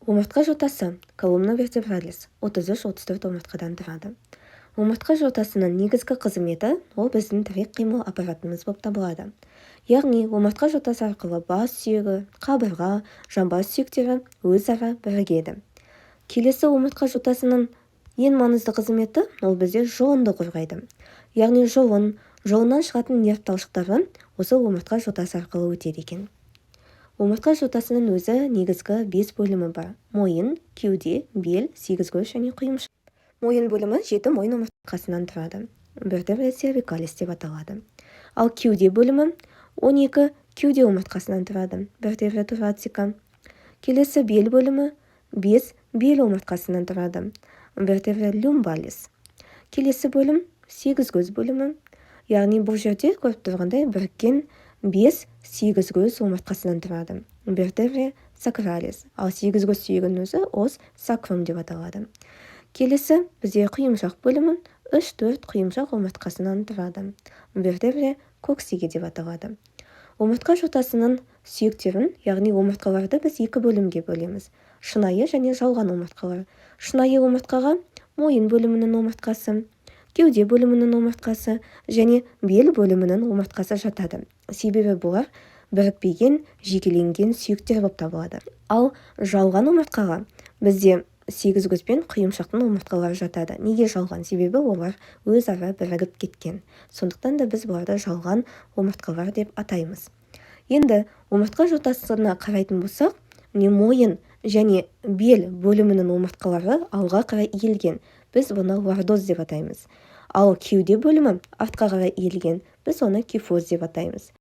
Омыртқа жотасы колумна вертебралис 33-34 омыртқадан тұрады. Омыртқа жотасының негізгі қызметі ол біздің тірек қимыл аппаратымыз болып табылады. Яғни омыртқа жотасы арқылы бас сүйегі, қабырға, жамбас сүйектері өзара бірігеді. Келесі омыртқа жотасының ең маңызды қызметі ол бізде жұлынды қорғайды. Яғни жұлыннан шығатын нерв талшықтары осы омыртқа жотасы арқылы өтеді екен. Омыртқа жотасының өзі негізгі 5 бөлімі бар: мойын, кеуде, бел, сегізгөш және құйымшақ. Мойын бөлімі 7 мойын омыртқасынан тұрады. Вертебра cervicalis деп аталады. Ал кеуде бөлімі 12 кеуде омыртқасынан тұрады. Вертебра thoracica. Келесі бел бөлімі 5 бел омыртқасынан тұрады. Вертебра lumbalis. Келесі бөлім сегізгөз бөлімі. Яғни бұл жерде көріп тұрғандай біріккен 5 сегізгөз омыртқасынан тұрады. Вертебра sacralis. Ал сегізгөз сүйегінің өзі ос sacrum деп аталады. Келесі бізде құйымшақ бөлімі 3-4 құйымшақ омыртқасынан тұрады. Вертебра coccygia деп аталады. Омыртқа жотасының сүйектерін, яғни омыртқаларды біз 2 бөлімге бөлеміз: шынайы және жалған омыртқалар. Шынайы омыртқаға мойын бөлімінің омыртқасы, кеуде бөлімінің омыртқасы және бел бөлімінің омыртқасы жатады. Себебі бұлар бірікпеген, жекеленген сүйектер болып табылады. Ал жалған омыртқаға бізде сегізгөз бен құйымшақтың омыртқалары жатады. Неге жалған? Себебі олар өзара бірігіп кеткен. Сондықтан да біз бұларды жалған омыртқалар деп атаймыз. Енді омыртқа жотасына қарайтын болсақ, мойын және бел бөлімінің омыртқалары алға қарай иілген. Біз оны лордоз деп атаймыз. Ал кеуде бөлімі артқа қарай иілген. Біз оны кифоз деп атаймыз.